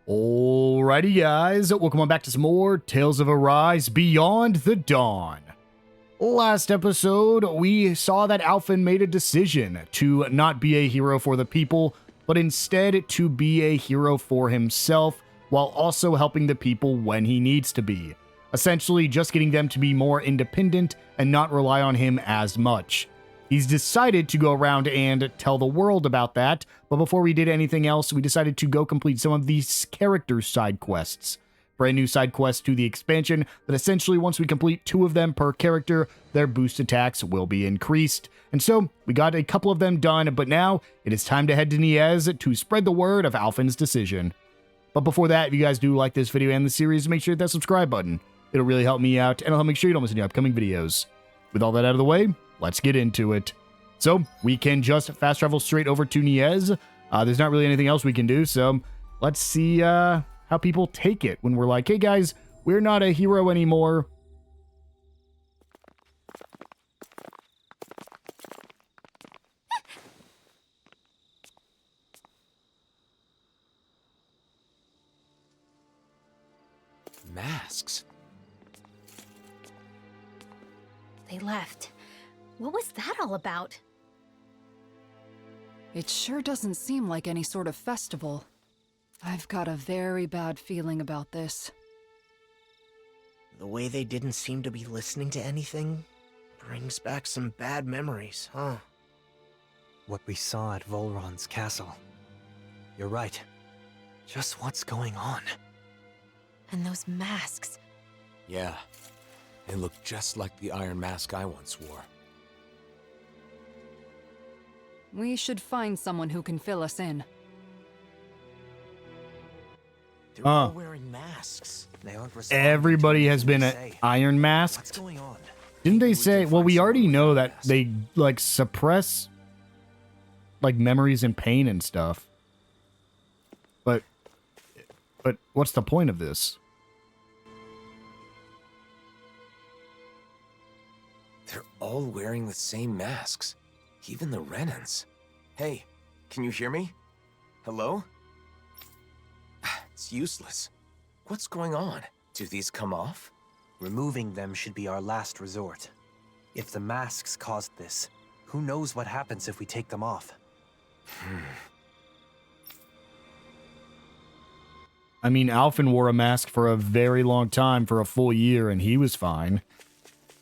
Alrighty guys, welcome on back to some more Tales of Arise Beyond the Dawn. Last episode, we saw that Alphen made a decision to not be a hero for the people, but instead to be a hero for himself, while also helping the people when he needs to be. Essentially, just getting them to be more independent and not rely on him as much. He's decided to go around and tell the world about that, but before we did anything else, we decided to go complete some of these character side quests. Brand new side quests to the expansion that essentially once we complete 2 of them per character, their boost attacks will be increased. And so, we got a couple of them done, but now it is time to head to Niez to spread the word of Alphen's decision. But before that, if you guys do like this video and the series, make sure to hit that subscribe button. It'll really help me out, and it'll help make sure you don't miss any upcoming videos. With all that out of the way, let's get into it. So, we can just fast travel straight over to Niez. There's not really anything else we can do, so let's see how people take it when we're like, hey guys, we're not a hero anymore. Masks. They left. What was that all about? It sure doesn't seem like any sort of festival. I've got a very bad feeling about this. The way they didn't seem to be listening to anything brings back some bad memories, huh? What we saw at Volron's castle. You're right. Just what's going on? And those masks. Yeah, they look just like the iron mask I once wore. We should find someone who can fill us in. They're all wearing masks. They aren't responding Everybody to has been anything we say. iron What's masked. going on? Didn't they Maybe we say, can well, find we already someone know with a that mask. they, like, suppress, like, memories and pain and stuff. But what's the point of this? They're all wearing the same masks. Even the Renans. Hey, can you hear me? Hello? It's useless. What's going on? Do these come off? Removing them should be our last resort. If the masks caused this, who knows what happens if we take them off? I mean, Alphen wore a mask for a very long time, for a full year, and he was fine.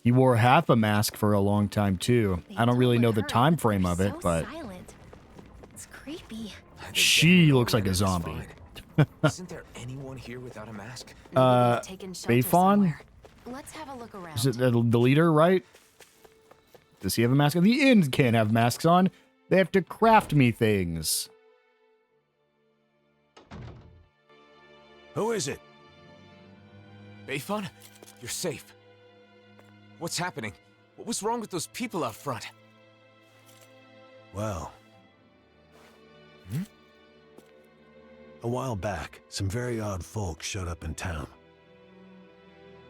He wore half a mask for a long time, too. I don't really know the time frame of it, but Silent. It's creepy. I think she that looks like a Renan is zombie. fine. Isn't there anyone here without a mask? Maybe they've taken shelter Bayfon? somewhere. Let's have a look around. Is it the leader, right? Does he have a mask? The Inns can't have masks on. They have to craft me things. Who is it? Bayfon? You're safe. What's happening? What was wrong with those people out front? Well. A while back, some very odd folks showed up in town.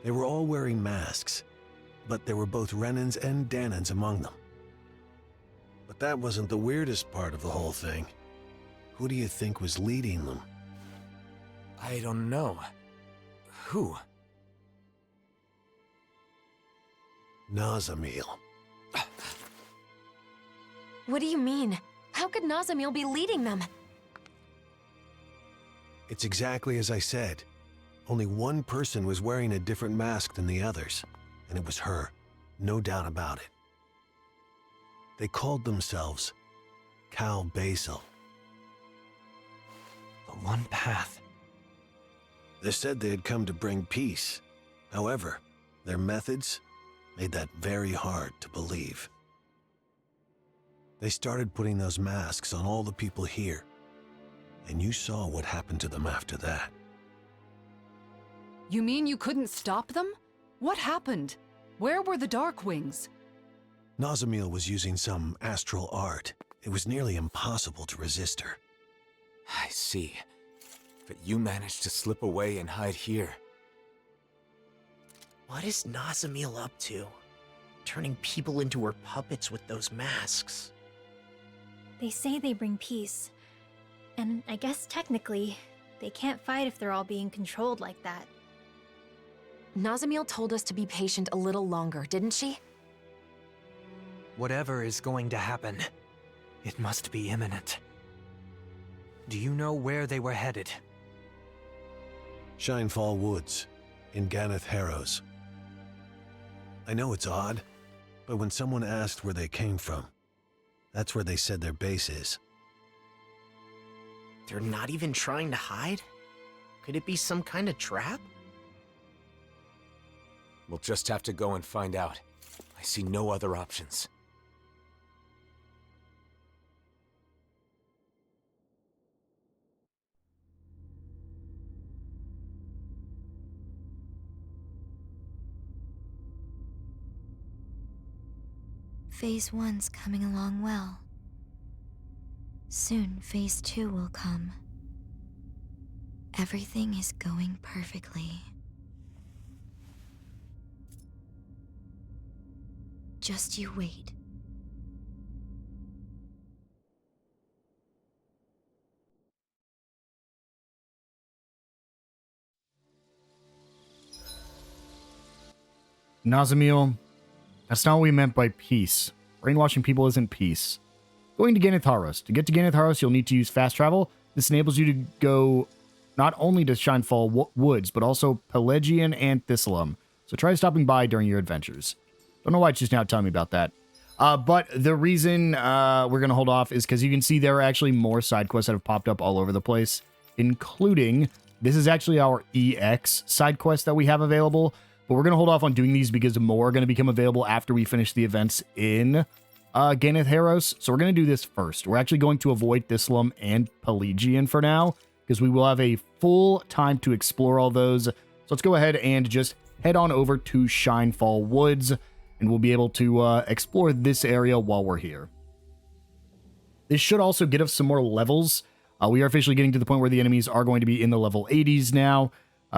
They were all wearing masks, but there were both Renans and Dahnans among them. But that wasn't the weirdest part of the whole thing. Who do you think was leading them? I don't know. Who? Nazamil. What do you mean? How could Nazamil be leading them? It's exactly as I said. Only one person was wearing a different mask than the others, and it was her, no doubt about it. They called themselves Cal Basil. The one path. They said they had come to bring peace. However, their methods made that very hard to believe. They started putting those masks on all the people here, and you saw what happened to them after that. You mean you couldn't stop them? What happened? Where were the Darkwings? Nazamil was using some astral art. It was nearly impossible to resist her. I see. But you managed to slip away and hide here. What is Nazamil up to? Turning people into her puppets with those masks. They say they bring peace. And I guess technically, They can't fight if they're all being controlled like that. Nazamiel told us to be patient a little longer, didn't she? Whatever is going to happen, it must be imminent. Do you know where they were headed? Shinefall Woods, in Ganeth Harrows. I know it's odd, but when someone asked where they came from, that's where they said their base is. They're not even trying to hide? Could it be some kind of trap? We'll just have to go and find out. I see no other options. Phase 1's coming along well. Soon, Phase 2 will come. Everything is going perfectly. Just you wait. Nazamiel, that's not what we meant by peace. Brainwashing people isn't peace. Going to Ganeth Harrows. To get to Ganeth Harrows, you'll need to use fast travel. This enables you to go not only to Shinefall Woods, but also Pelagian and Thistleum. So try stopping by during your adventures. Don't know why it's just now telling me about that. But the reason we're going to hold off is because you can see there are actually more side quests that have popped up all over the place, including, this is actually our EX side quest that we have available. But we're going to hold off on doing these because more are going to become available after we finish the events in Ganeth Harrows. So we're going to do this first. We're actually going to avoid Thistleum and Pelagian for now, because we will have a full time to explore all those. So let's go ahead and just head on over to Shinefall Woods, and we'll be able to explore this area while we're here. This should also get us some more levels. We are officially getting to the point where the enemies are going to be in the level 80s now.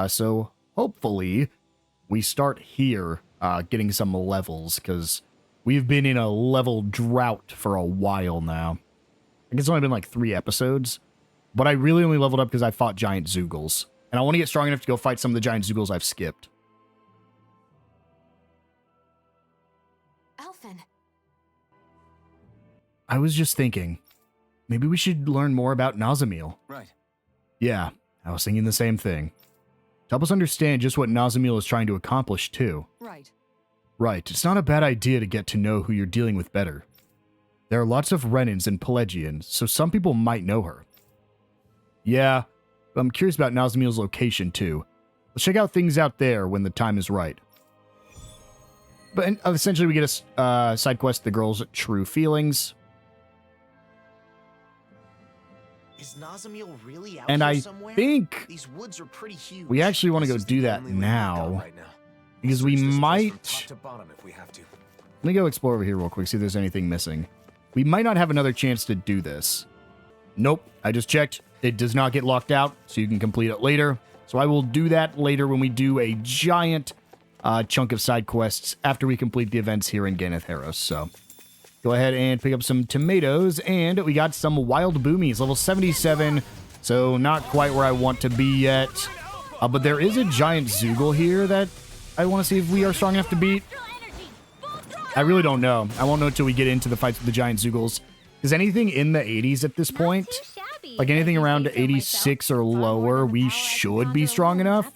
So hopefully we start here getting some levels, because we've been in a level drought for a while now. I think it's only been like 3 episodes, but I really only leveled up because I fought giant Zoogles, and I want to get strong enough to go fight some of the giant Zoogles I've skipped. Alphen. I was just thinking, maybe we should learn more about Nazamiel. Right. Yeah, I was thinking the same thing. To help us understand just what Nazamiel is trying to accomplish, too. Right. Right, it's not a bad idea to get to know who you're dealing with better. There are lots of Renans and Pelagians, so some people might know her. Yeah, but I'm curious about Nazamiel's location, too. Let's check out things out there when the time is right. But essentially, we get a side quest, The Girl's True Feelings. Is Nazamiel really out And here I somewhere? think These woods are pretty huge. we actually want to go This is do the that only way we can go now. right now. Because we Search this place might... from top to bottom if we have to. Let me go explore over here real quick, see if there's anything missing. We might not have another chance to do this. Nope, I just checked. It does not get locked out, so you can complete it later. So I will do that later when we do a giant chunk of side quests after we complete the events here in Ganeth Harrows. So go ahead and pick up some tomatoes, and we got some wild boomies, level 77. So not quite where I want to be yet. But there is a giant Zoogle here that I want to see if we are strong enough to beat. I really don't know. I won't know until we get into the fights with the giant Zoogles. Is anything in the 80s at this point? Like anything around 86 or lower, we should be strong enough.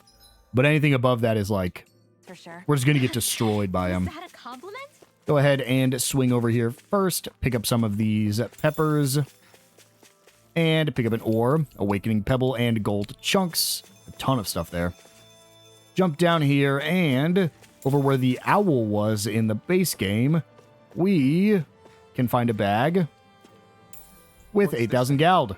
But anything above that is like, For sure. we're just going to get destroyed by them. Is that a compliment? Go ahead and swing over here first. Pick up some of these peppers. And pick up an ore, awakening pebble, and gold chunks. A ton of stuff there. Jump down here, and over where the owl was in the base game, we can find a bag with 8,000 gold.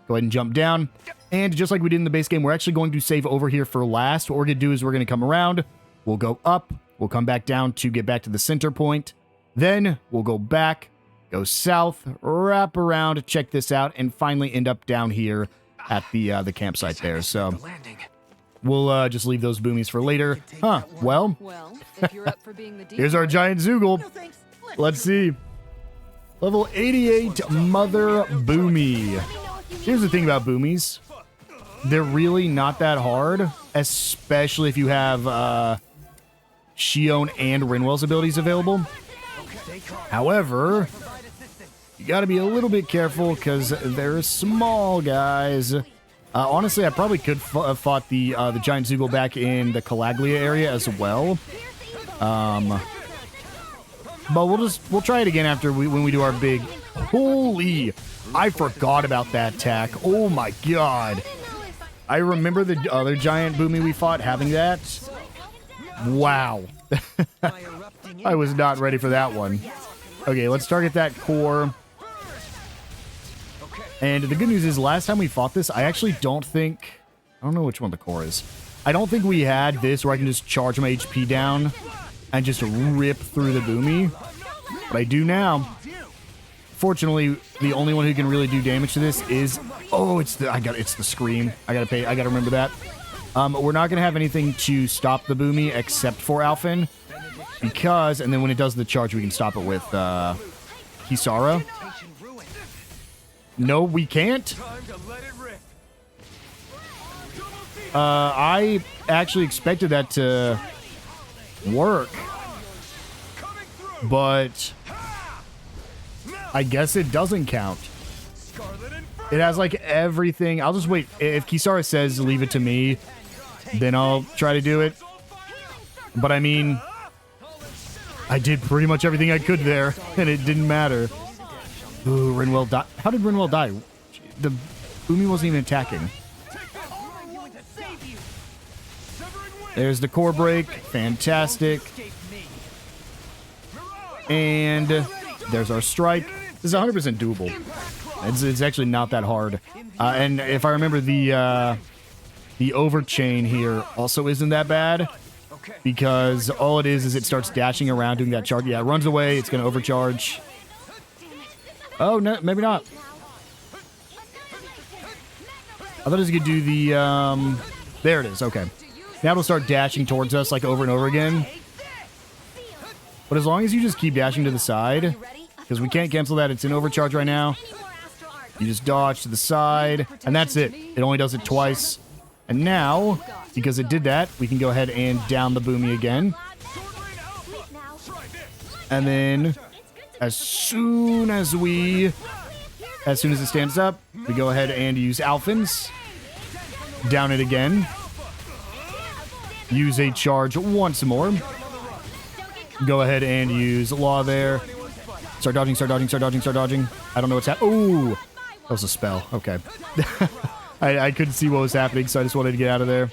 Go ahead and jump down. And just like we did in the base game, we're actually going to save over here for last. What we're going to do is we're going to come around. We'll go up. We'll come back down to get back to the center point. Then we'll go back, go south, wrap around, check this out, and finally end up down here at the campsite there. So we'll just leave those boomies for later. Huh, well, Well, if you're up for being the deep here's our boy, giant Zoogle. Let's see. Level 88 Mother Boomy. Here's the thing about boomies. They're really not that hard, especially if you have Shionne and Rinwell's abilities available. However, you got to be a little bit careful because they're small guys. Honestly, I probably could have fought the giant Zoogle back in the Calaglia area as well. But we'll try it again after when we do our big. Holy! I forgot about that attack. Oh my god! I remember the other giant boomy we fought having that. Wow! I was not ready for that one. Okay, let's target that core. And the good news is, last time we fought this, I actually don't think... I don't know which one the core is. I don't think we had this where I can just charge my HP down and just rip through the boomy. But I do now. Fortunately, the only one who can really do damage to this is... Oh, it's the scream. I gotta remember that. We're not gonna have anything to stop the boomy except for Alphen. Because, and then when it does the charge, we can stop it with Kisara. No, we can't. I actually expected that to work, but I guess it doesn't count. It has like everything. I'll just wait. If Kisara says leave it to me, then I'll try to do it. But I mean, I did pretty much everything I could there, and it didn't matter. Ooh, Rinwell died. How did Rinwell die? The boomy wasn't even attacking. There's the core break. Fantastic. And there's our strike. This is 100% doable. It's actually not that hard. And if I remember, the overchain here also isn't that bad. Because all it is it starts dashing around doing that charge. Yeah, it runs away. It's going to overcharge. Oh, no, maybe not. I thought it was going to do the, there it is, okay. Now it'll start dashing towards us, like, over and over again. But as long as you just keep dashing to the side, because we can't cancel that, it's in overcharge right now. You just dodge to the side, and that's it. It only does it twice. And now, because it did that, we can go ahead and down the boomy again. And then... As soon as it stands up, we go ahead and use Alphen's. Down it again. Use a charge once more. Go ahead and use Law there. Start dodging, start dodging, start dodging, start dodging. I don't know what's happening. Ooh! That was a spell. Okay. I couldn't see what was happening, so I just wanted to get out of there.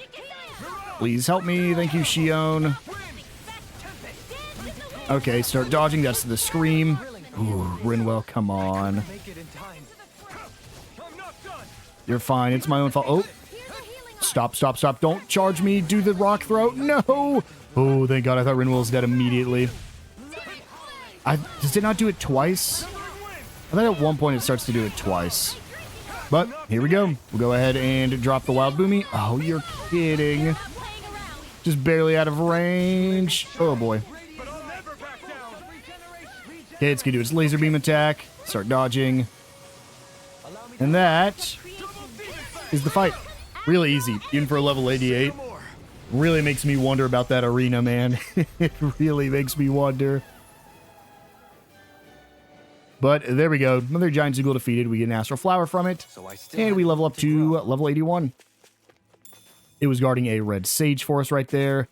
Please help me. Thank you, Shionne. Okay, start dodging. That's the scream. Ooh, Rinwell, come on. You're fine. It's my own fault. Oh. Stop, stop, stop. Don't charge me. Do the rock throw. No. Oh, thank God. I thought Rinwell was dead immediately. Does it not do it twice? I thought at one point it starts to do it twice. But here we go. We'll go ahead and drop the wild boomy. Oh, you're kidding. Just barely out of range. Oh, boy. Okay, it's going to do its laser beam attack. Start dodging. And that is the fight. Really easy, even for a level 88. Really makes me wonder about that arena, man. It really makes me wonder. But there we go. Another giant Zoogle defeated. We get an Astral Flower from it. And we level up to level 81. It was guarding a red sage for us right there.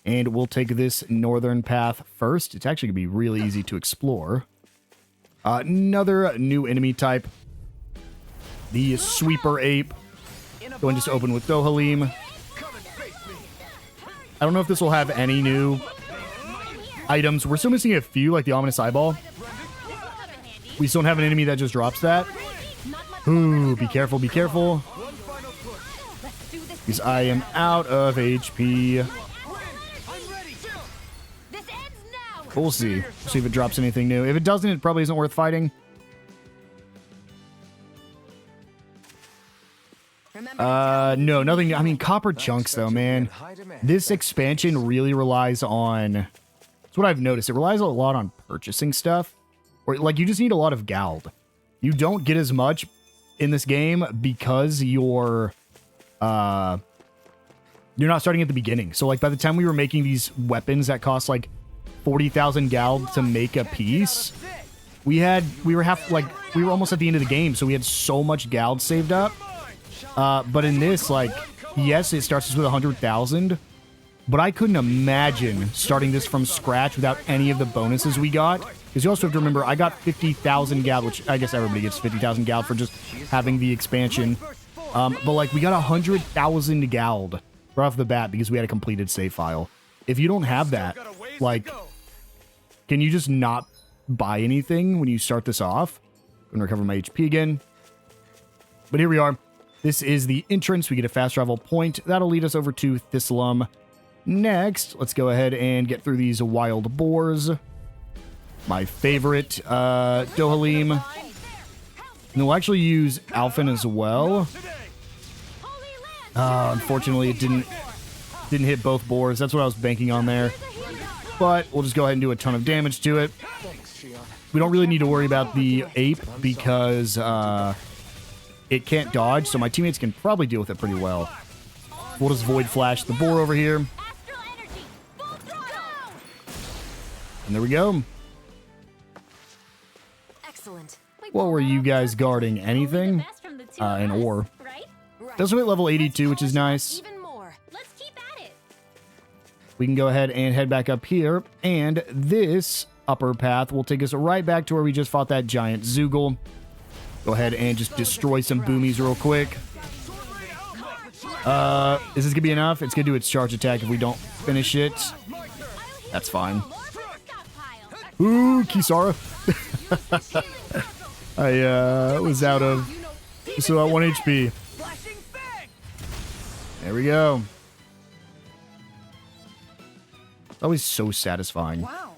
And we'll take this northern path first. It's actually going to be really easy to explore. Another new enemy type. The Sweeper Ape. Going to just open with Dohalim. I don't know if this will have any new items. We're still missing a few, like the Ominous Eyeball. We still don't have an enemy that just drops that. Ooh, be careful, be careful. Because I am out of HP. We'll see. We'll see if it drops anything new. If it doesn't, it probably isn't worth fighting. No, nothing. I mean, copper chunks, though, man. This expansion really relies on... That's what I've noticed. It relies a lot on purchasing stuff. Or, like, you just need a lot of Gald. You don't get as much in this game because your you're not starting at the beginning. So like by the time we were making these weapons that cost like 40,000 gald to make a piece, we were almost at the end of the game, so we had so much gald saved up. But in this, like, yes, it starts us with 100,000, but I couldn't imagine starting this from scratch without any of the bonuses we got. Because you also have to remember, I got 50,000 gald, which I guess everybody gets 50,000 gald for just having the expansion. But like, we got 100,000 gald right off the bat because we had a completed save file. If you don't have that, like, can you just not buy anything when you start this off? I'm gonna recover my HP again. But here we are. This is the entrance. We get a fast travel point. That'll lead us over to Thistleum. Next, let's go ahead and get through these wild boars. My favorite, Dohalim. And we'll actually use Alphen as well. Unfortunately, it didn't hit both boars. That's what I was banking on there. But we'll just go ahead and do a ton of damage to it. We don't really need to worry about the ape because it can't dodge, so my teammates can probably deal with it pretty well. We'll just Void Flash the boar over here. And there we go. Excellent. What were you guys guarding? Anything? An ore. Doesn't hit level 82, which is nice. Even more. Let's keep at it. We can go ahead and head back up here, and this upper path will take us right back to where we just fought that giant Zoogle. Go ahead and just destroy some boomies real quick. Is this gonna be enough? It's gonna do its charge attack if we don't finish it. That's fine. Ooh, Kisara. I was out of... So at 1 HP. There we go. Always so satisfying. Wow.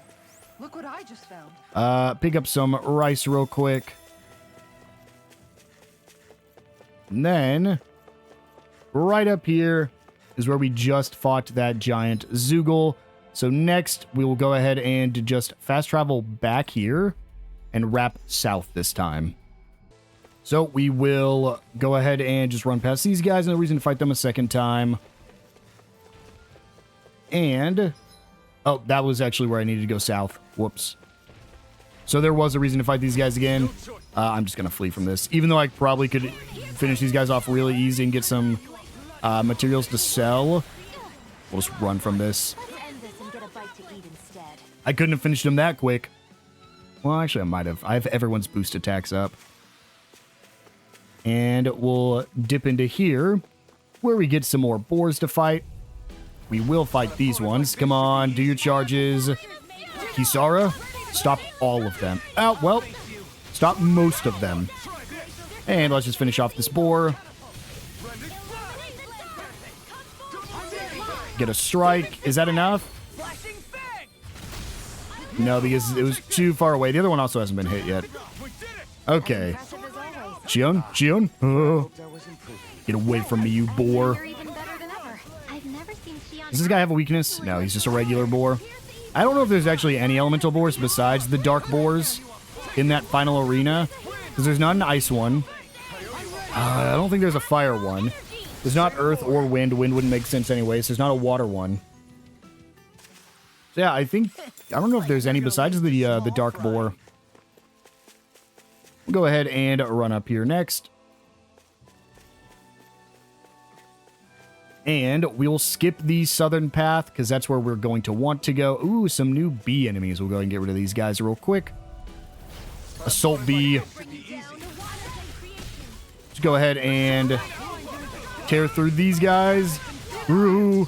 Look what I just found. Pick up some rice real quick. And then, right up here is where we just fought that giant Zoogle. So next, we will go ahead and just fast travel back here and wrap south this time. So we will go ahead and just run past these guys. No reason to fight them a second time. And, oh, that was actually where I needed to go south. Whoops. So there was a reason to fight these guys again. I'm just going to flee from this. Even though I probably could finish these guys off really easy and get some materials to sell. We'll just run from this. I couldn't have finished them that quick. Well, actually, I might have. I have everyone's boost attacks up. And we'll dip into here, where we get some more boars to fight. We will fight these ones. Come on, do your charges. Kisara, stop all of them. Oh, well, stop most of them. And let's just finish off this boar. Get a strike. Is that enough? No, because it was too far away. The other one also hasn't been hit yet. Okay. Shionne? Shionne? Oh. Get away from me, you boar. Does this guy have a weakness? No, he's just a regular boar. I don't know if there's actually any elemental boars besides the dark boars in that final arena. Because there's not an ice one. I don't think there's a fire one. There's not earth or wind. Wind wouldn't make sense anyways. There's not a water one. So yeah, I don't know if there's any besides the dark boar. We'll go ahead and run up here next. And we'll skip the southern path, because that's where we're going to want to go. Ooh, some new bee enemies. We'll go ahead and get rid of these guys real quick. Assault bee. Let's go ahead and tear through these guys. Ooh.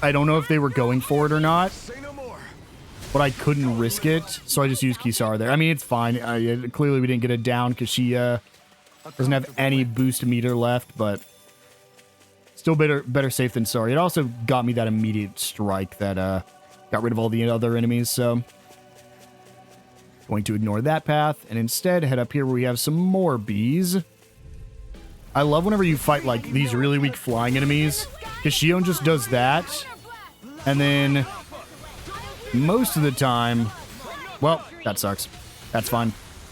I don't know if they were going for it or not, but I couldn't risk it, so I just used Kisara there. I mean, it's fine. Clearly, we didn't get it down because she doesn't have any boost meter left, but still better safe than sorry. It also got me that immediate strike that got rid of all the other enemies, so going to ignore that path and instead head up here where we have some more bees. I love whenever you fight like these really weak flying enemies, because Shionne just does that, and then most of the time, well, that sucks. That's fine.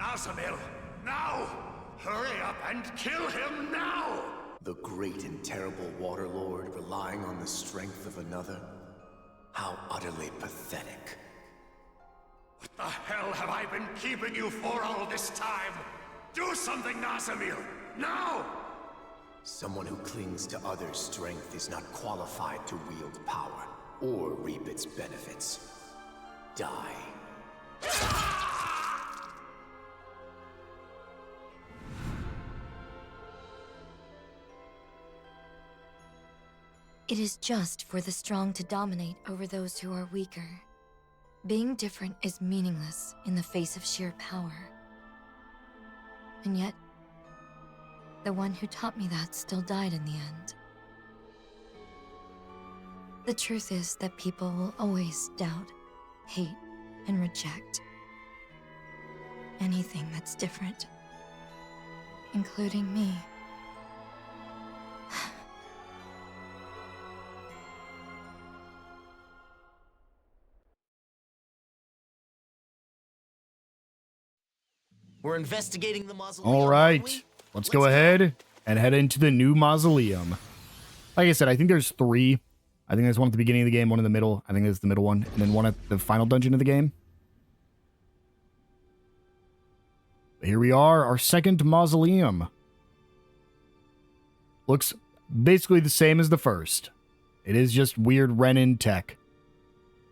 Nazamil, now! Hurry up and kill him now! The great and terrible Waterlord relying on the strength of another? How utterly pathetic. What the hell have I been keeping you for all this time? Do something, Nazamil! Now! Someone who clings to others' strength is not qualified to wield power or reap its benefits. Die. It is just for the strong to dominate over those who are weaker. Being different is meaningless in the face of sheer power. And yet, the one who taught me that still died in the end. The truth is that people will always doubt, hate, and reject anything that's different, including me. We're investigating the mausoleum. All right, let's go ahead and head into the new mausoleum. Like I said, I think there's 3. I think there's one at the beginning of the game, one in the middle. I think there's the middle one, and then one at the final dungeon of the game. But here we are, our second mausoleum. Looks basically the same as the first. It is just weird Renin tech.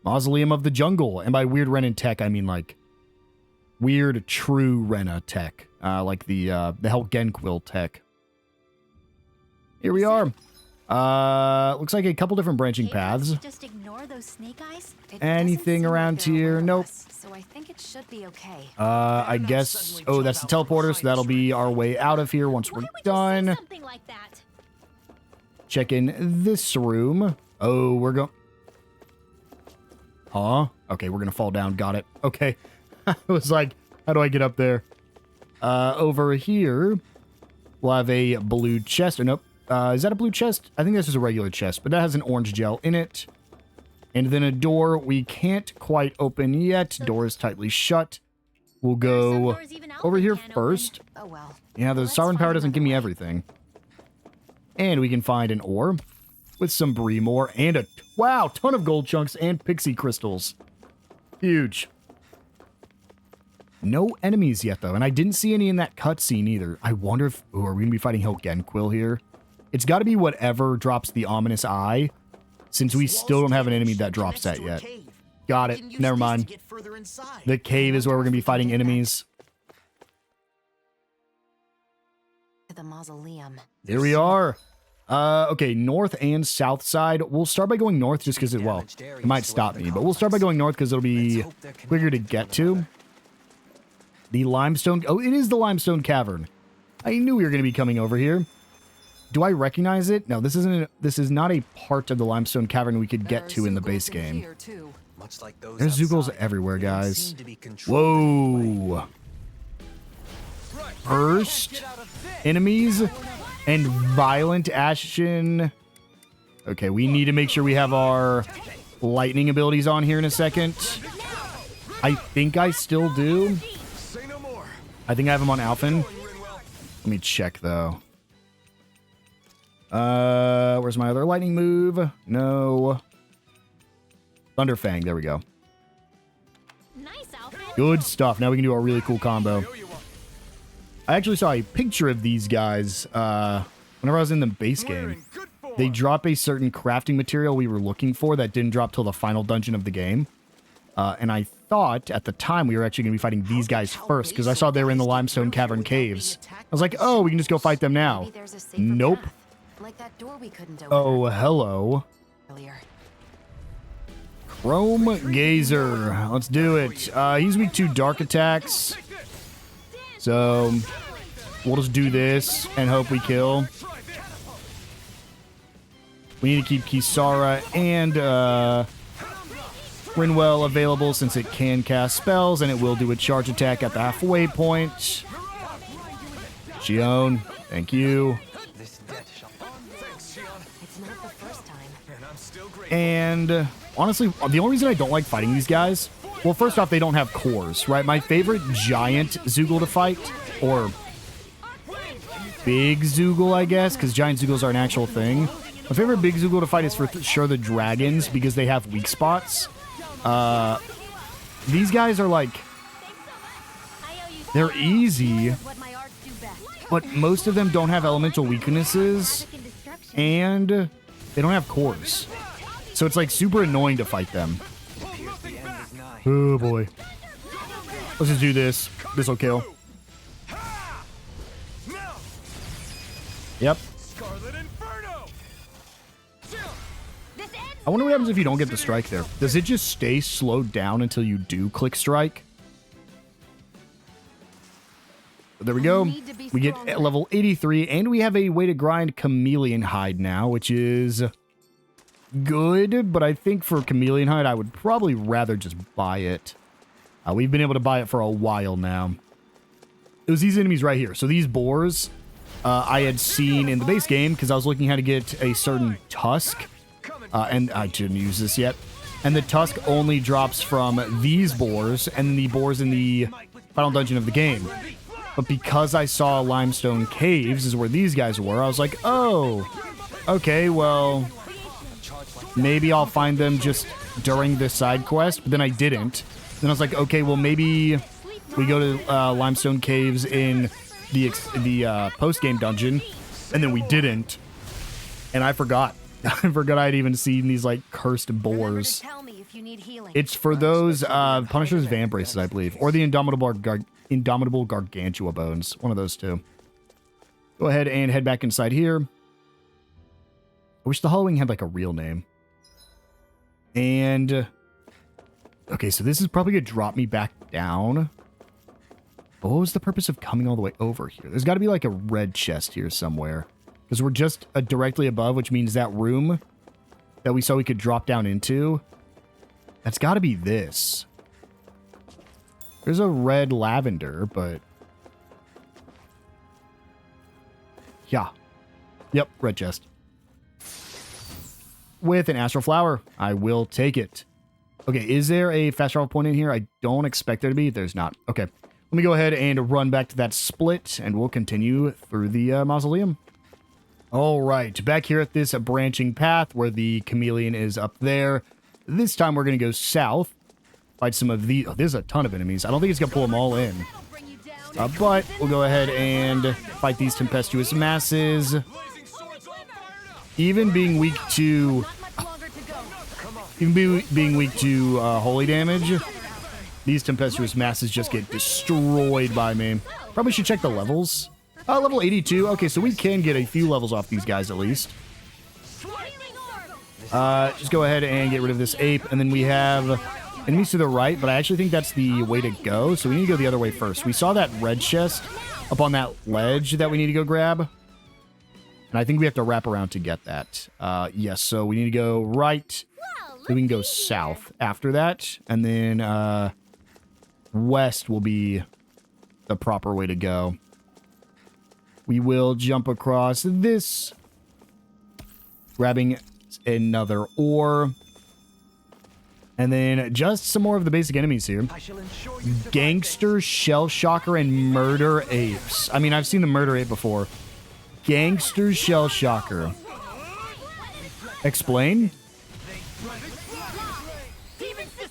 Mausoleum of the Jungle. And by weird Renin tech, I mean like weird true Rena tech. Like the Helgenquil tech. Here we are. Looks like a couple different branching paths. Just ignore those snake eyes? Anything around here? Nope. So I think it should be okay. I guess... Oh, that's the teleporter, so that'll be our way out of here once we're done. Something like that. Check in this room. Oh, we're going... Huh? Okay, we're gonna fall down. Got it. Okay. I was like, how do I get up there? Over here, we'll have a blue chest. Or nope. Is that a blue chest? I think this is a regular chest, but that has an orange gel in it. And then a door we can't quite open yet. Door is tightly shut. We'll go over here first. Oh well. Yeah, the Sovereign Power doesn't give me everything. And we can find an ore with some Bremore and a, wow, ton of gold chunks and pixie crystals. Huge. No enemies yet, though, and I didn't see any in that cutscene either. I wonder if, ooh, are we going to be fighting Helgenquil here? It's got to be whatever drops the ominous eye, since we still don't have an enemy that drops that yet. Got it. Never mind. The cave is where we're going to be fighting enemies. The mausoleum. Here we are. Okay, north and south side. We'll start by going north just because well, it might stop me, but we'll start by going north because it'll be quicker to get to. The limestone, oh, it is the limestone cavern. I knew we were going to be coming over here. Do I recognize it? No, this is not a part of the limestone cavern we could get to in the base game. There's Zoogles everywhere, guys. Whoa. First, enemies and violent action. Okay, we need to make sure we have our lightning abilities on here in a second. I think I still do. I think I have them on Alphen. Let me check, though. Where's my other lightning move? No. Thunderfang, there we go. Nice, Alphen. Good stuff. Now we can do a really cool combo. I actually saw a picture of these guys whenever I was in the base game. They drop a certain crafting material we were looking for that didn't drop till the final dungeon of the game. And I thought at the time we were actually going to be fighting these guys first because I saw they were in the limestone cavern caves. I was like, oh, we can just go fight them now. Nope. Like that door we couldn't open. Oh, hello. Chrome Gazer. Let's do it. He's weak to dark attacks. So we'll just do this and hope we kill. We need to keep Kisara and Rinwell available since it can cast spells and it will do a charge attack at the halfway point. Shionne, thank you. And honestly, the only reason I don't like fighting these guys Well, first off, they don't have cores, right? My favorite giant Zoogle to fight, or big Zoogle, I guess, because giant Zoogles are an actual thing. My favorite big Zoogle to fight is for sure the dragons, because they have weak spots. These guys are like, they're easy, but most of them don't have elemental weaknesses, and they don't have cores. So it's like super annoying to fight them. Oh boy. Let's just do this. This'll kill. Yep. I wonder what happens if you don't get the strike there. Does it just stay slowed down until you do click strike? There we go. We get at level 83, and we have a way to grind chameleon hide now, which is good, but I think for chameleon hide, I would probably rather just buy it. We've been able to buy it for a while now. It was these enemies right here. So these boars I had seen in the base game because I was looking how to get a certain tusk, and I didn't use this yet. And the tusk only drops from these boars and the boars in the final dungeon of the game. But because I saw limestone caves is where these guys were, I was like, oh, okay, well, maybe I'll find them just during this side quest, but then I didn't. Then I was like, okay, well, maybe we go to limestone caves in the post-game dungeon, and then we didn't. And I forgot. I forgot I'd even seen these, like, cursed boars. It's for those Punisher's Vamp Braces, I believe, or the Indomitable Gargantua Bones. One of those two. Go ahead and head back inside here. I wish the Halloween had, like, a real name. And okay, so this is probably going to drop me back down. But what was the purpose of coming all the way over here? There's got to be like a red chest here somewhere. Because we're just directly above, which means that room that we saw we could drop down into, that's got to be this. There's a red lavender, but yeah. Yep, red chest. With an astral flower. I will take it. Okay, is there a fast travel point in here? I don't expect there to be. There's not. Okay, let me go ahead and run back to that split, and we'll continue through the mausoleum. All right, back here at this branching path where the chameleon is up there. This time we're going to go south. Fight some of the... Oh, there's a ton of enemies. I don't think it's going to pull them all in. But we'll go ahead and fight these tempestuous masses. Even being weak to... being weak to holy damage, these tempestuous masses just get destroyed by me. Probably should check the levels. Level 82. Okay, so we can get a few levels off these guys at least. Just go ahead and get rid of this ape. And then we have enemies to the right, but I actually think that's the way to go. So we need to go the other way first. We saw that red chest up on that ledge that we need to go grab. And I think we have to wrap around to get that. Yes, so we need to go right. Then we can go south after that. And then west will be the proper way to go. We will jump across this, grabbing another ore. And then just some more of the basic enemies here. Gangster, Shell Shocker, and Murder Apes. I mean, I've seen the Murder Ape before. Gangster, Shell Shocker. Explain?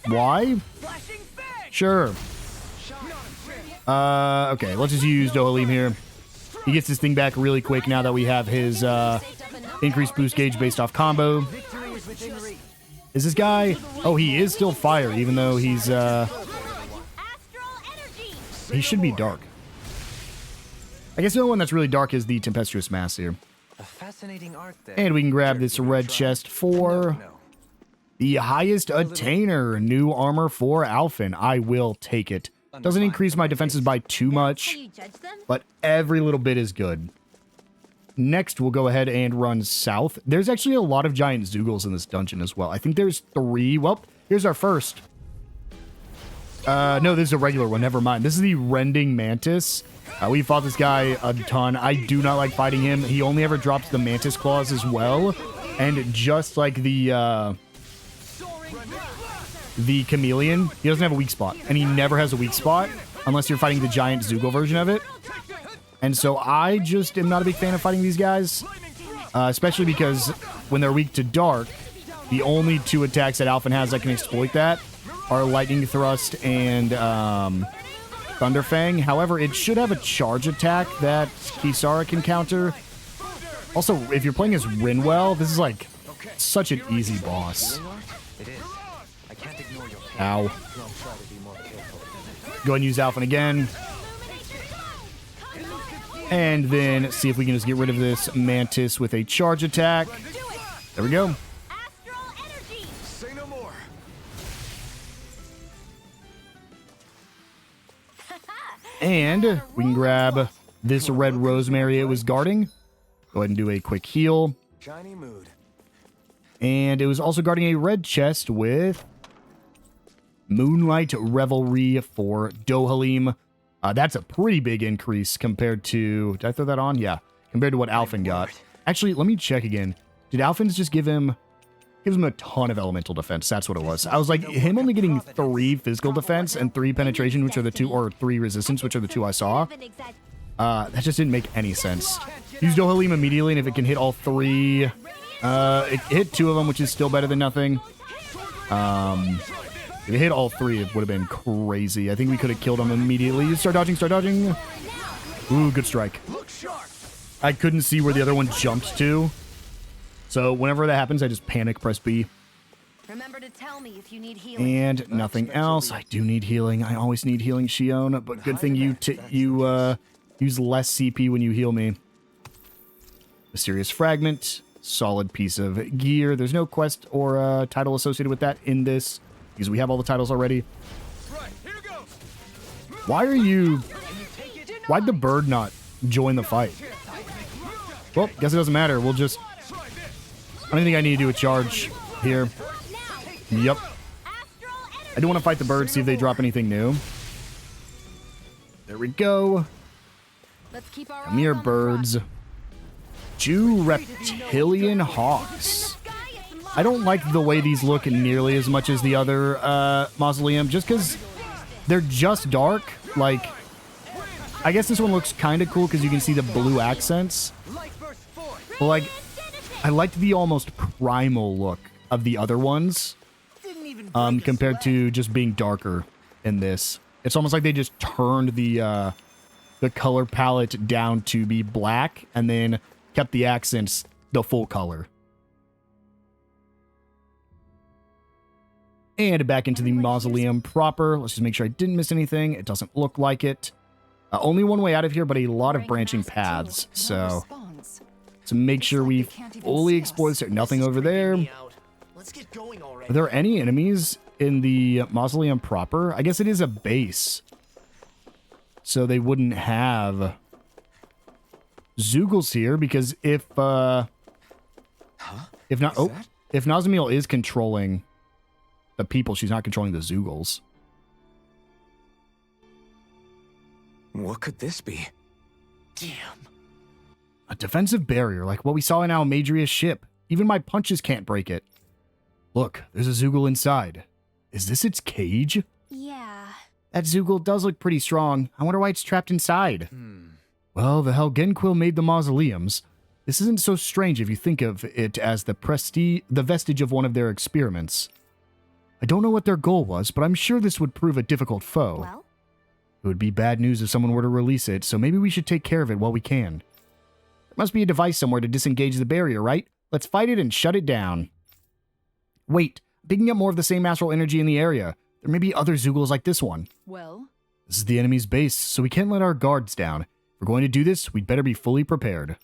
Why? Sure. Okay, let's just use Dohalim here. He gets this thing back really quick now that we have his increased boost gauge based off combo. Is this guy... Oh, he is still fire, even though he's... He should be dark. I guess the only one that's really dark is the tempestuous mass here. And we can grab this red chest for the highest attainer. New armor for Alphen. I will take it. Doesn't increase my defenses by too much, but every little bit is good. Next, we'll go ahead and run south. There's actually a lot of giant Zoogles in this dungeon as well. I think there's 3. Well, here's our first. No, this is a regular one. Never mind. This is the Rending Mantis. We fought this guy a ton. I do not like fighting him. He only ever drops the Mantis Claws as well. And just like the the chameleon, he doesn't have a weak spot. And he never has a weak spot unless you're fighting the giant Zoogle version of it. And so I just am not a big fan of fighting these guys. Especially because when they're weak to dark, the only two attacks that Alphen has that can exploit that are Lightning Thrust and Thunderfang. However, it should have a charge attack that Kisara can counter. Also, if you're playing as Rinwell, this is like such an easy boss. Ow. Go ahead and use Alphen again. And then see if we can just get rid of this Mantis with a charge attack. There we go. And we can grab this red rosemary it was guarding. Go ahead and do a quick heal. Shiny mood. And it was also guarding a red chest with Moonlight Revelry for Dohalim. That's a pretty big increase compared to... Did I throw that on? Yeah. Compared to what Alphen got. Actually, let me check again. Did Alphen's just give him a ton of elemental defense? That's what it was. I was like, him only getting 3 physical defense and 3 penetration, which are the 2, or 3 resistance, which are the 2 I saw. That just didn't make any sense. Use Dohalim immediately, and if it can hit all 3... it hit 2 of them, which is still better than nothing. If it hit all 3, it would have been crazy. I think we could have killed him immediately. Start dodging, start dodging. Ooh, good strike. I couldn't see where the other one jumped to. So whenever that happens, I just panic, press B. Remember to tell me if you need healing. And nothing else. I do need healing. I always need healing, Shionne. But good thing you use less CP when you heal me. Mysterious Fragment. Solid piece of gear. There's no quest or title associated with that in this, because we have all the titles already. Why'd the bird not join the fight? Well, guess it doesn't matter. We'll just... I don't think I need to do a charge here. Yep. I do want to fight the bird, see if they drop anything new. There we go. Come here, birds. Jew reptilian hawks. I don't like the way these look nearly as much as the other mausoleum, just because they're just dark. Like, I guess this one looks kind of cool because you can see the blue accents. But like, I liked the almost primal look of the other ones compared to just being darker in this. It's almost like they just turned the color palette down to be black and then kept the accents the full color. And back into the mausoleum proper. Let's just make sure I didn't miss anything. It doesn't look like it. Only one way out of here, but a lot of branching paths. So, to make sure we fully explore this. Nothing over there. Are there any enemies in the mausoleum proper? I guess it is a base. So they wouldn't have Zoogles here, because if Nazamiel is controlling the people, she's not controlling the Zoogles. What could this be? Damn. A defensive barrier, like what we saw in Almadria's ship. Even my punches can't break it. Look, there's a Zoogle inside. Is this its cage? Yeah. That Zoogle does look pretty strong. I wonder why it's trapped inside. Well, the Helgenquil made the mausoleums. This isn't so strange if you think of it as the vestige of one of their experiments. I don't know what their goal was, but I'm sure this would prove a difficult foe. Well? It would be bad news if someone were to release it, so maybe we should take care of it while we can. There must be a device somewhere to disengage the barrier, right? Let's fight it and shut it down. Wait, I'm picking up more of the same astral energy in the area. There may be other Zoogles like this one. Well? This is the enemy's base, so we can't let our guards down. If we're going to do this, we'd better be fully prepared.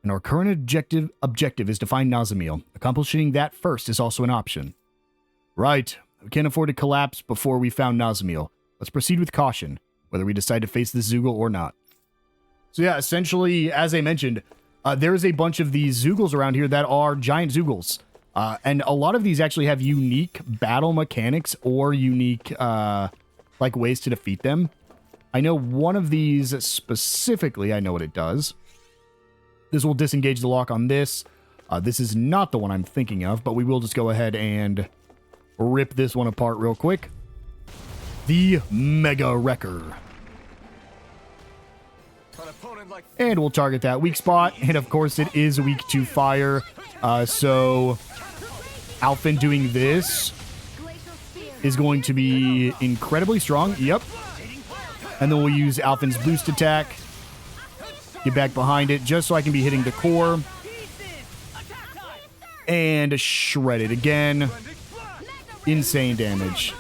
And our current objective is to find Nazamiel. Accomplishing that first is also an option. Right. We can't afford to collapse before we found Nazamiel. Let's proceed with caution, whether we decide to face this Zoogle or not. So yeah, essentially, as I mentioned, there is a bunch of these Zoogles around here that are giant Zoogles. And a lot of these actually have unique battle mechanics or unique like ways to defeat them. I know one of these specifically, I know what it does. This will disengage the lock on this. This is not the one I'm thinking of, but we will just go ahead and rip this one apart real quick. The Mega Wrecker. And we'll target that weak spot. And of course, it is weak to fire. So Alphen doing this is going to be incredibly strong. Yep. And then we'll use Alphen's boost attack. Get back behind it just so I can be hitting the core. And shred it again. Insane damage.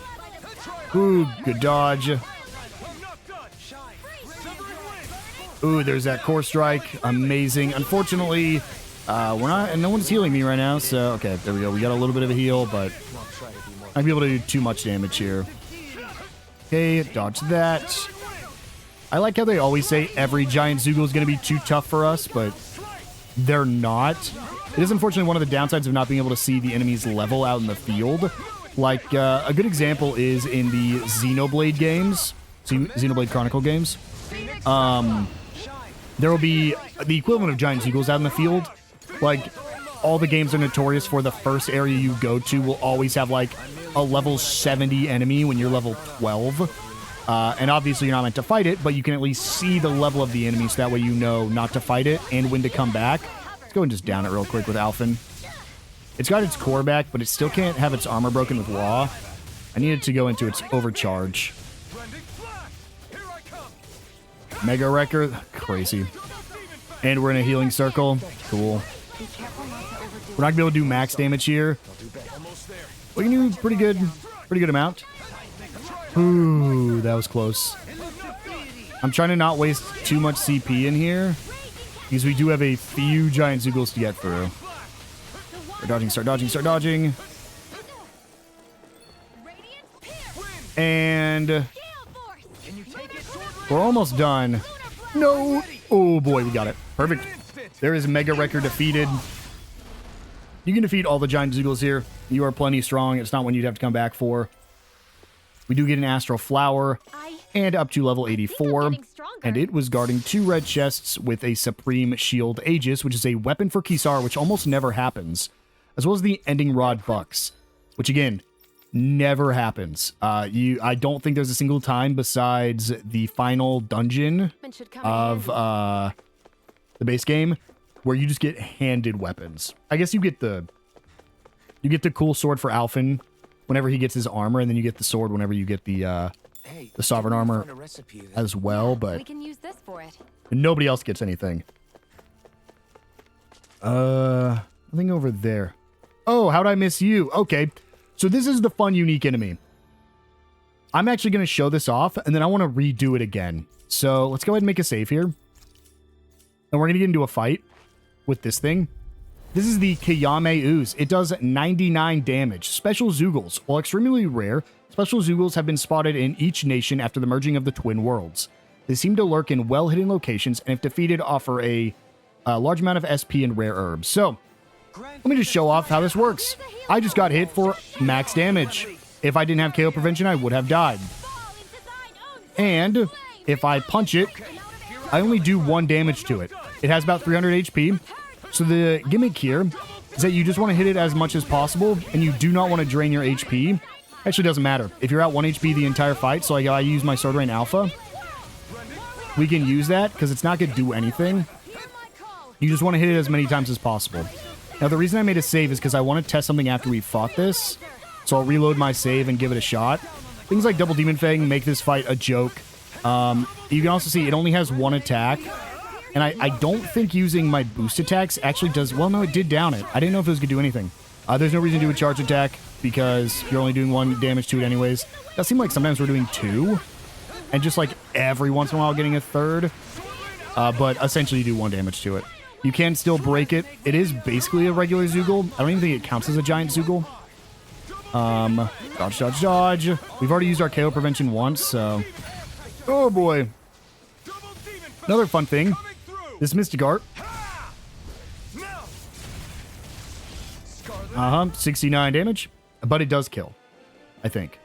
Ooh, good dodge. Ooh, there's that core strike. Amazing. Unfortunately, no one's healing me right now, so okay, there we go. We got a little bit of a heal, but I'd be able to do too much damage here. Okay, dodge that. I like how they always say every giant Zoogle is going to be too tough for us, but they're not. It is unfortunately one of the downsides of not being able to see the enemy's level out in the field. Like, a good example is in the Xenoblade games, Xenoblade Chronicle games. There will be the equivalent of giant Zoogles out in the field. Like, all the games are notorious for the first area you go to will always have, like, a level 70 enemy when you're level 12. And obviously you're not meant to fight it, but you can at least see the level of the enemy, so that way you know not to fight it and when to come back. Let's go and just down it real quick with Alphen. It's got its core back, but it still can't have its armor broken with Law. I need it to go into its overcharge. Mega Wrecker, crazy. And we're in a healing circle. Cool. We're not gonna be able to do max damage here. We can do pretty good amount. Ooh, that was close. I'm trying to not waste too much CP in here, because we do have a few giant Zoogles to get through. Start dodging, start dodging, start dodging. And we're almost done. No! Oh boy, we got it. Perfect. There is Mega Wrecker defeated. You can defeat all the giant Zoogles here. You are plenty strong. It's not one you'd have to come back for. We do get an Astral Flower and up to level 84. And it was guarding 2 red chests with a Supreme Shield Aegis, which is a weapon for Kisar, which almost never happens. As well as the Ending Rod Bucks, which again, never happens. I don't think there's a single time besides the final dungeon of the base game where you just get handed weapons. I guess you get the cool sword for Alphen whenever he gets his armor, and then you get the sword whenever you get the Sovereign armor as well, but we can use this for it. Nobody else gets anything. Nothing over there. Oh, how'd I miss you? Okay, so this is the fun, unique enemy. I'm actually going to show this off, and then I want to redo it again. So let's go ahead and make a save here. And we're going to get into a fight with this thing. This is the Kayame Ooze. It does 99 damage. Special Zoogles. While extremely rare, special Zoogles have been spotted in each nation after the merging of the Twin Worlds. They seem to lurk in well-hidden locations, and if defeated, offer a large amount of SP and rare herbs. So, let me just show off how this works. I just got hit for max damage. If I didn't have KO prevention, I would have died. And if I punch it, I only do 1 damage to it. It has about 300 HP. So the gimmick here is that you just want to hit it as much as possible, and you do not want to drain your HP. Actually, doesn't matter. If you're at 1 HP the entire fight, so I use my Sword Rain Alpha, we can use that because it's not going to do anything. You just want to hit it as many times as possible. Now, the reason I made a save is because I want to test something after we fought this. So I'll reload my save and give it a shot. Things like Double Demon Fang make this fight a joke. You can also see it only has 1 attack. And I don't think using my boost attacks actually does... Well, no, it did down it. I didn't know if it was going to do anything. There's no reason to do a charge attack because you're only doing 1 damage to it anyways. It does seem like sometimes we're doing 2. And just like every once in a while getting a 3rd. But essentially you do 1 damage to it. You can still break it. It is basically a regular Zoogle. I don't even think it counts as a giant Zoogle. Dodge, dodge, dodge. We've already used our KO prevention once, so... Oh boy. Another fun thing. This Mystic Art. 69 damage. But it does kill. I think.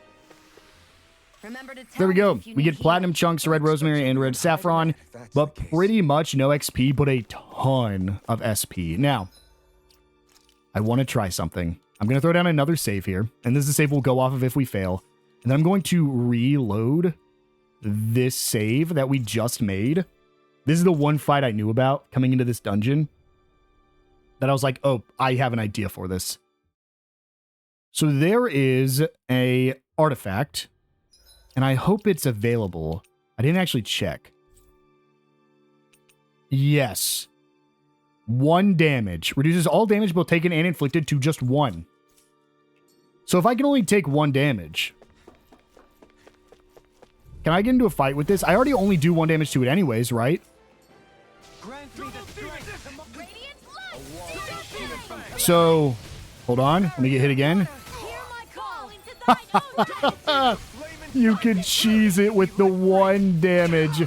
There we go. We get Platinum Chunks, Red Rosemary, and Red Saffron. But pretty much no XP, but a ton of SP. Now, I want to try something. I'm going to throw down another save here. And this is a save we'll go off of if we fail. And then I'm going to reload this save that we just made. This is the one fight I knew about coming into this dungeon. That I was like, oh, I have an idea for this. So there is a artifact. And I hope it's available. I didn't actually check. Yes. 1 damage. Reduces all damage both taken and inflicted to just 1. So if I can only take 1 damage, can I get into a fight with this? I already only do 1 damage to it anyways, right? So, hold on. Let me get hit again. You can cheese it with the 1 damage.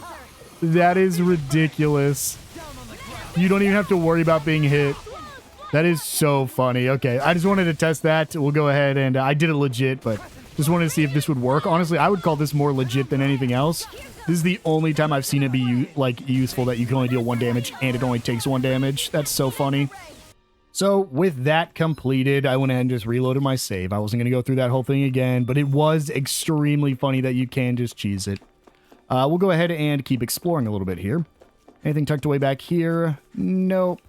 That is ridiculous. You don't even have to worry about being hit. That is so funny. Okay, I just wanted to test that. We'll go ahead and I did it legit, but just wanted to see if this would work. Honestly, I would call this more legit than anything else. This is the only time I've seen it be useful that you can only deal 1 damage and it only takes 1 damage. That's so funny. So with that completed, I went ahead and just reloaded my save. I wasn't going to go through that whole thing again, but it was extremely funny that you can just cheese it. We'll go ahead and keep exploring a little bit here. Anything tucked away back here? Nope.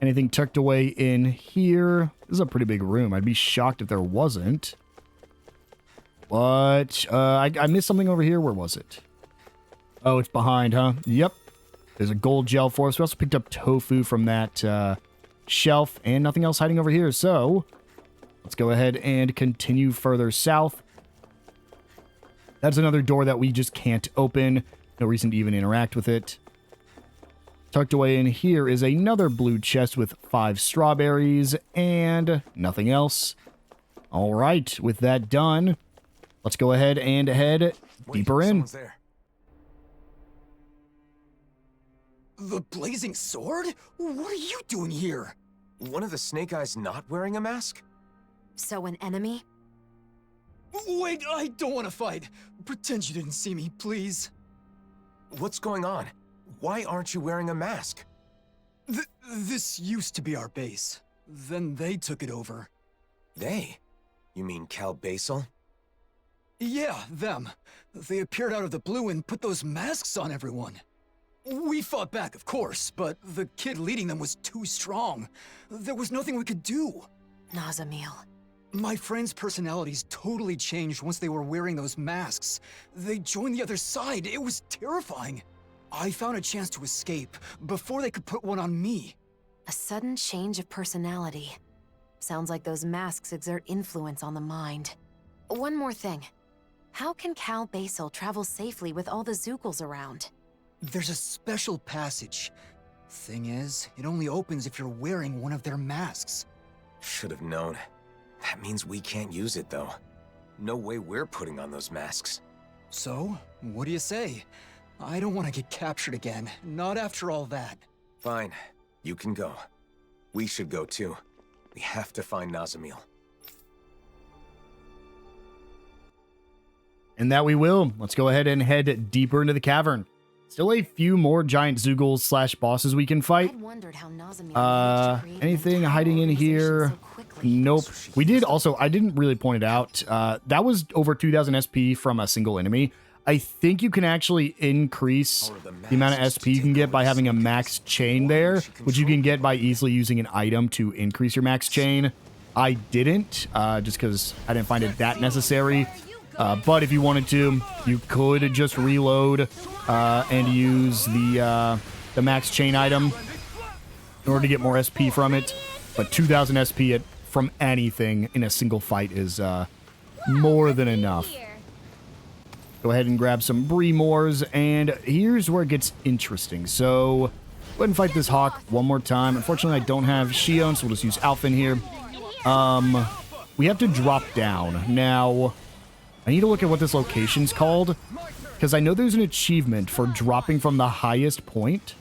Anything tucked away in here? This is a pretty big room. I'd be shocked if there wasn't. But, I missed something over here. Where was it? Oh, it's behind, huh? Yep. There's a gold gel for us. We also picked up tofu from that shelf and nothing else hiding over here. So, let's go ahead and continue further south. That's another door that we just can't open. No reason to even interact with it. Tucked away in here is another blue chest with 5 strawberries and nothing else. All right, with that done, let's go ahead and head deeper in. There. The blazing sword? What are you doing here? One of the Snake Eyes not wearing a mask? So an enemy? Wait, I don't want to fight. Pretend you didn't see me, please. What's going on? Why aren't you wearing a mask? This used to be our base. Then they took it over. They? You mean Cal Basel? Yeah, them. They appeared out of the blue and put those masks on everyone. We fought back, of course, but the kid leading them was too strong. There was nothing we could do. Nazamil. My friends' personalities totally changed once they were wearing those masks. They joined the other side. It was terrifying. I found a chance to escape before they could put one on me. A sudden change of personality. Sounds like those masks exert influence on the mind. One more thing. How can Cal Basel travel safely with all the Zoogles around? There's a special passage. Thing is, it only opens if you're wearing one of their masks. Should have known. That means we can't use it, though. No way we're putting on those masks. So, what do you say? I don't want to get captured again, not after all that. Fine, you can go. We should go too. We have to find Nazamil. And that we will. Let's go ahead and head deeper into the cavern. Still a few more giant Zoogles / bosses we can fight. Anything hiding in here? Nope. We did also, I didn't really point it out. That was over 2000 SP from a single enemy. I think you can actually increase the amount of SP you can get by having a max chain there, which you can get by easily using an item to increase your max chain. I didn't, just because I didn't find it that necessary. But if you wanted to, you could just reload and use the max chain item in order to get more SP from it. But 2000 SP from anything in a single fight is more than enough. Go ahead and grab some Bremores, and here's where it gets interesting. So, go ahead and fight this hawk one more time. Unfortunately, I don't have Shionne, so we'll just use Alphen here. We have to drop down. Now, I need to look at what this location's called, because I know there's an achievement for dropping from the highest point.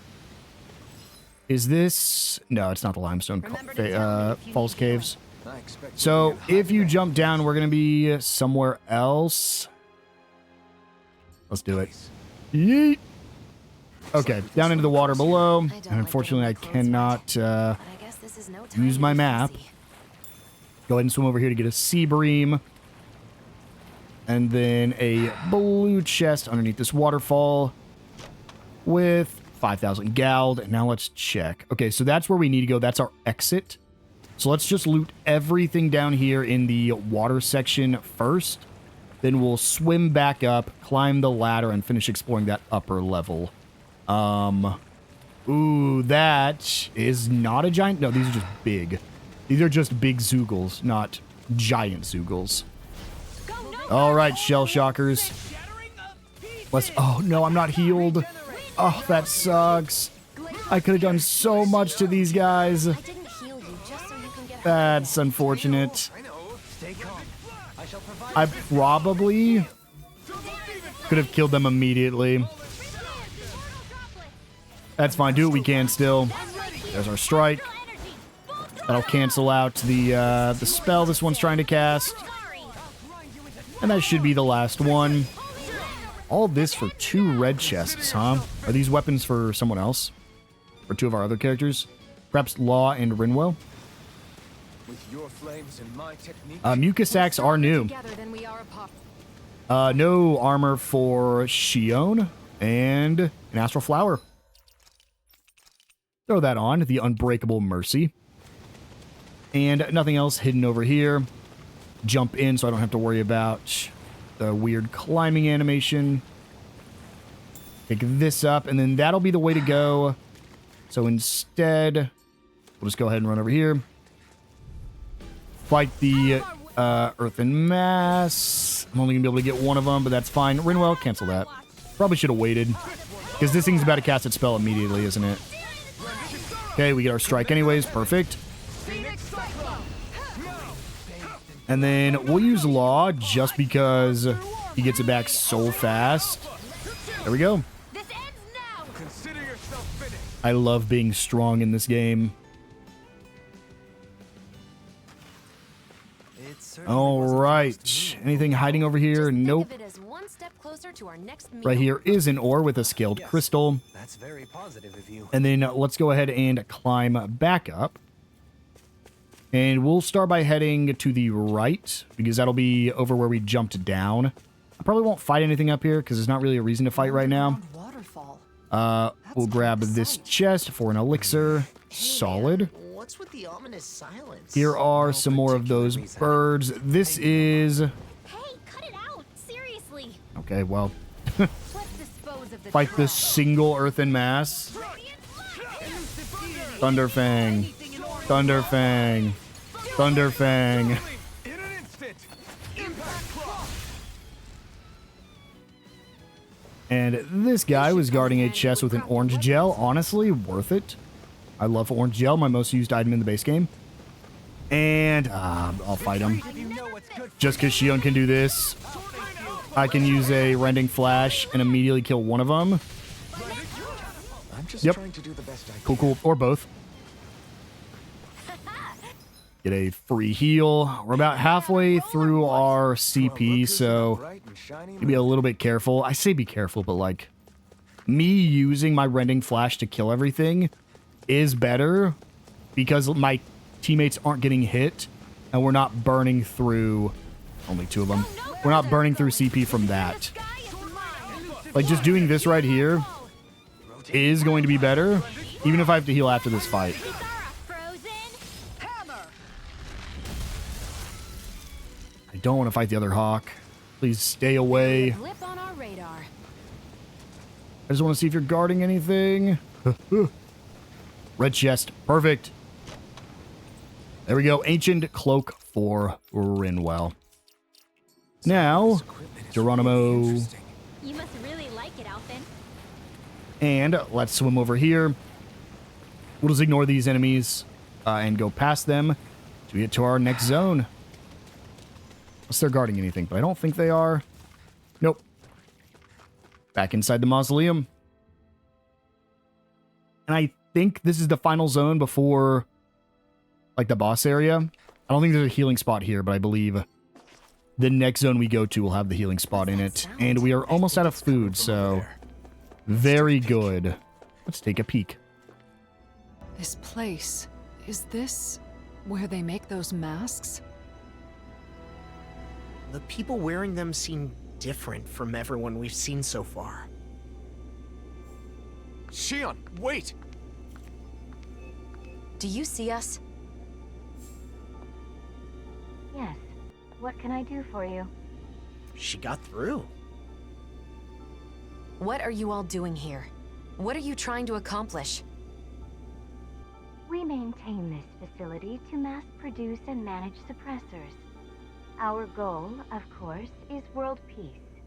Is this... No, it's not the limestone falls caves. So, if you jump down, we're going to be somewhere else. Let's do it. Yeet! Okay, down into the water below. And unfortunately, I cannot use my map. Go ahead and swim over here to get a sea bream. And then a blue chest underneath this waterfall with 5,000 gold. Now let's check. Okay, so that's where we need to go. That's our exit. So let's just loot everything down here in the water section first. Then we'll swim back up, climb the ladder, and finish exploring that upper level. Ooh, that is not a giant. No, these are just big. These are just big Zoogles, not giant Zoogles. All right, shell shockers. Let's. Oh no, I'm not healed. Oh, that sucks. I could have done so much to these guys. That's unfortunate. I probably could have killed them immediately. That's fine. Do what we can still. There's our strike. That'll cancel out the spell this one's trying to cast. And that should be the last one. All this for 2 red chests, huh? Are these weapons for someone else? For 2 of our other characters? Perhaps Law and Rinwell? Mucus sacks are new. No armor for Shionne and an Astral Flower. Throw that on. The Unbreakable Mercy. And nothing else hidden over here. Jump in so I don't have to worry about the weird climbing animation. Pick this up, and then that'll be the way to go. So instead, we'll just go ahead and run over here. Fight the Earthen Mass. I'm only going to be able to get one of them, but that's fine. Rinwell, cancel that. Probably should have waited. Because this thing's about to cast its spell immediately, isn't it? Okay, we get our strike anyways. Perfect. And then we'll use Law just because he gets it back so fast. There we go. I love being strong in this game. All right. Anything hiding over here? Nope. Right here is an ore with a scaled crystal. That's very positive of you. And then let's go ahead and climb back up. And we'll start by heading to the right, because that'll be over where we jumped down. I probably won't fight anything up here, because there's not really a reason to fight right now. We'll grab this chest for an elixir. Solid. What's with the ominous silence? Here are some more of those birds. This is... Hey, cut it out! Seriously! Okay, well... Fight this single Earthen Mass. Thunderfang. Thunderfang. Thunderfang. And this guy was guarding a chest with an orange gel. Honestly, worth it. I love orange gel, my most used item in the base game. And I'll fight him. Just because Shionne can do this, I can use a Rending Flash and immediately kill one of them. Yep. Cool, cool. Or both. Get a free heal. We're about halfway through our CP, so be a little bit careful. I say be careful, but like me using my Rending Flash to kill everything is better because my teammates aren't getting hit and we're not burning through only 2 of them. We're not burning through CP from that. Like just doing this right here is going to be better, even if I have to heal after this fight. I don't want to fight the other hawk. Please stay away. I just want to see if you're guarding anything. Red chest. Perfect. There we go. Ancient cloak for Rinwell. Now, Geronimo. You must really like it, Alphen. And let's swim over here. We'll just ignore these enemies and go past them to get to our next zone. Unless they're guarding anything, but I don't think they are. Nope. Back inside the mausoleum. And I think this is the final zone before, like, the boss area. I don't think there's a healing spot here, but I believe the next zone we go to will have the healing spot in it. And we are almost out of food, so very good. Let's take a peek. This place, is this where they make those masks? The people wearing them seem different from everyone we've seen so far. Shionne, wait! Do you see us? Yes. What can I do for you? She got through. What are you all doing here? What are you trying to accomplish? We maintain this facility to mass produce and manage suppressors. Our goal, of course, is world peace.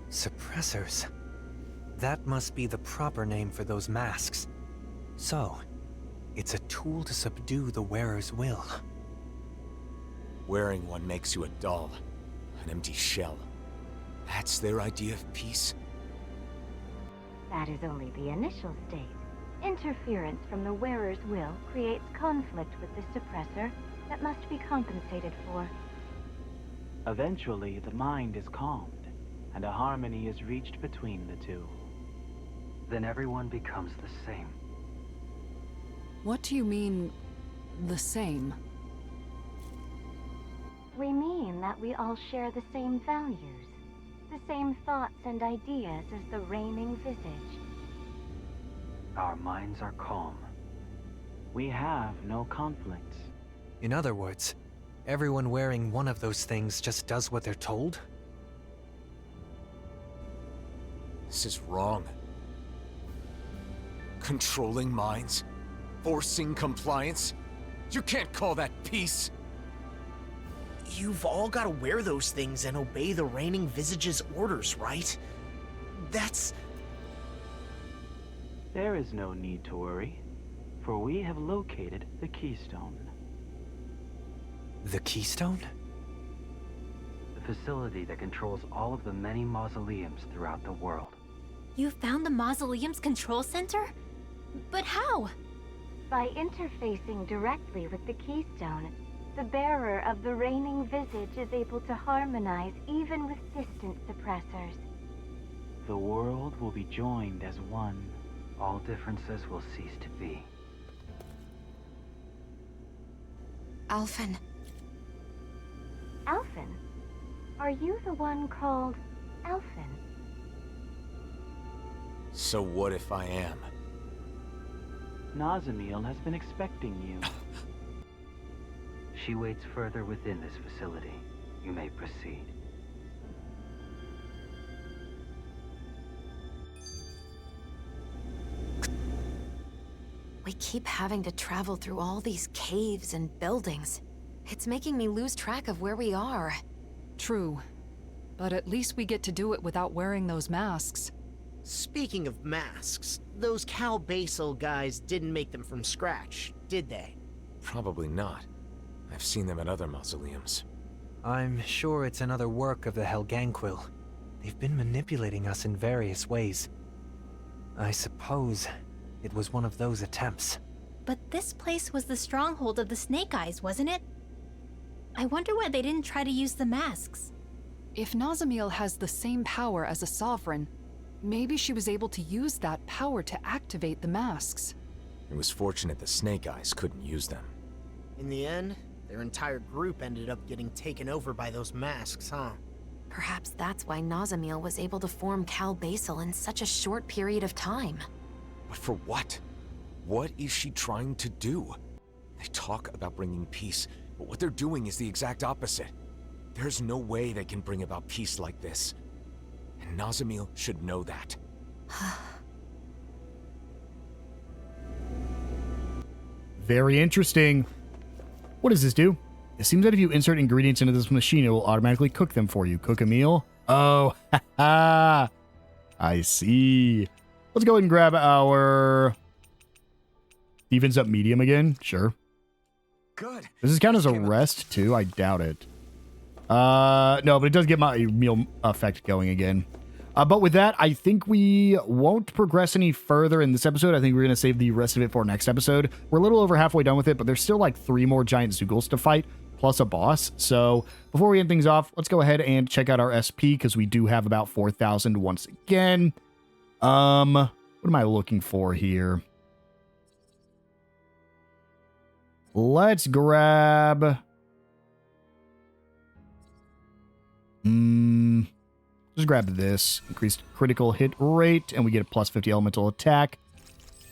Suppressors? That must be the proper name for those masks. So, it's a tool to subdue the wearer's will. Wearing one makes you a doll, an empty shell. That's their idea of peace? That is only the initial state. Interference from the wearer's will creates conflict with the suppressor that must be compensated for. Eventually, the mind is calmed, and a harmony is reached between the two. Then everyone becomes the same. What do you mean, the same? We mean that we all share the same values, the same thoughts and ideas as the reigning visage. Our minds are calm. We have no conflicts. In other words, everyone wearing one of those things just does what they're told? This is wrong. Controlling minds? Forcing compliance? You can't call that peace! You've all got to wear those things and obey the reigning visage's orders, right? That's... There is no need to worry, for we have located the keystone. The keystone? The facility that controls all of the many mausoleums throughout the world. You found the mausoleum's control center? But how? By interfacing directly with the keystone, the bearer of the reigning visage is able to harmonize even with distant suppressors. The world will be joined as one. All differences will cease to be. Alphen. Alphen? Are you the one called Alphen? So what if I am? Nazamiel has been expecting you. She waits further within this facility. You may proceed. We keep having to travel through all these caves and buildings. It's making me lose track of where we are. True. But at least we get to do it without wearing those masks. Speaking of masks, those Cal Basel guys didn't make them from scratch, did they? Probably not. I've seen them at other mausoleums. I'm sure it's another work of the Helganquil. They've been manipulating us in various ways. I suppose it was one of those attempts. But this place was the stronghold of the Snake Eyes, wasn't it? I wonder why they didn't try to use the masks. If Nazamiel has the same power as a sovereign, maybe she was able to use that power to activate the masks. It was fortunate the Snake Eyes couldn't use them. In the end, their entire group ended up getting taken over by those masks, huh? Perhaps that's why Nazamiel was able to form Cal Basel in such a short period of time. But for what? What is she trying to do? They talk about bringing peace, but what they're doing is the exact opposite. There's no way they can bring about peace like this. And Nazamiel should know that. Very interesting. What does this do? It seems that if you insert ingredients into this machine, it will automatically cook them for you. Cook a meal? Oh, haha. I see. Let's go ahead and grab our defense up medium again. Sure. Good. Does this count as a rest too? I doubt it. No, but it does get my meal effect going again. But with that, I think we won't progress any further in this episode. I think we're going to save the rest of it for next episode. We're a little over halfway done with it, but there's still like 3 more giant Zeugles to fight, plus a boss. So before we end things off, let's go ahead and check out our SP, because we do have about 4,000 once again. What am I looking for here? Let's grab... Just grab this. Increased critical hit rate, and we get a plus 50 elemental attack.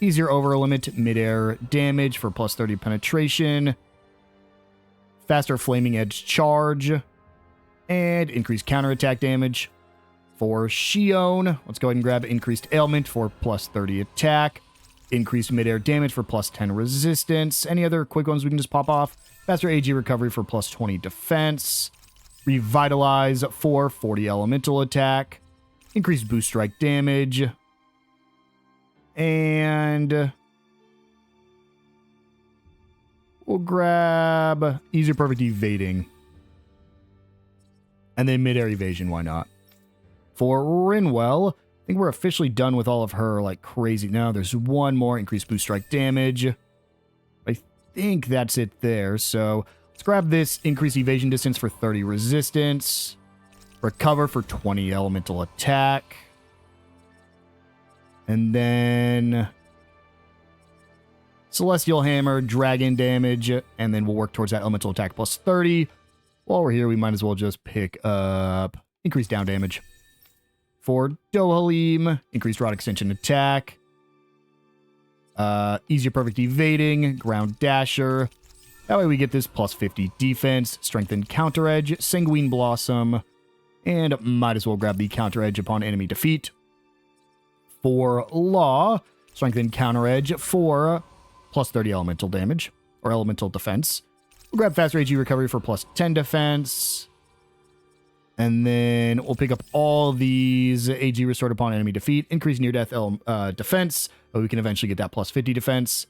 Easier over limit midair damage for plus 30 penetration. Faster flaming edge charge. And increased counterattack damage. For Shionne, let's go ahead and grab increased ailment for plus 30 attack. Increased midair damage for plus 10 resistance. Any other quick ones we can just pop off? Faster AG recovery for plus 20 defense. Revitalize for 40 elemental attack. Increased boost strike damage. And we'll grab easier perfect evading. And then midair evasion, why not? For Rinwell, I think we're officially done with all of her, like, crazy. No, there's one more. Increased boost strike damage. I think that's it there. So let's grab this. Increased evasion distance for 30 resistance. Recover for 20 elemental attack. And then Celestial Hammer, Dragon damage. And then we'll work towards that elemental attack plus 30. While we're here, we might as well just pick up increased down damage. For Dohalim, increased rod extension attack. Easier perfect evading, ground dasher. That way we get this plus 50 defense, strengthened counter edge, sanguine blossom, and might as well grab the counter edge upon enemy defeat. For Law, strengthened counter edge for plus 30 elemental damage, or elemental defense. We'll grab faster AG recovery for plus 10 defense. And then we'll pick up all these AG restored upon enemy defeat, increase near-death defense, but we can eventually get that plus 50 defense.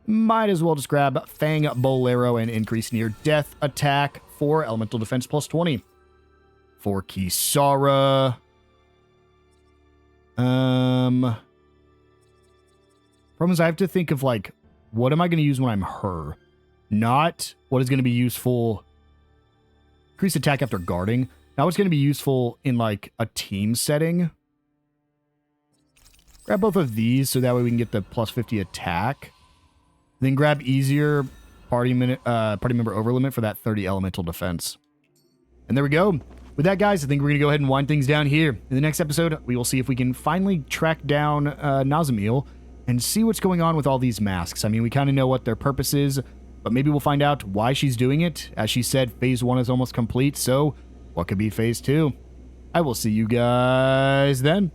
Might as well just grab Fang Bolero and increase near-death attack for elemental defense plus 20. For Kisara, problem is I have to think of, like, what am I going to use when I'm her? Not what is going to be useful. Increase attack after guarding. Now it's going to be useful in, like, a team setting. Grab both of these so that way we can get the plus 50 attack. Then grab easier party member over limit for that 30 elemental defense. And there we go. With that, guys, I think we're going to go ahead and wind things down here. In the next episode, we will see if we can finally track down Nazamiel and see what's going on with all these masks. I mean, we kind of know what their purpose is, but maybe we'll find out why she's doing it. As she said, phase 1 is almost complete, so what could be phase 2? I will see you guys then.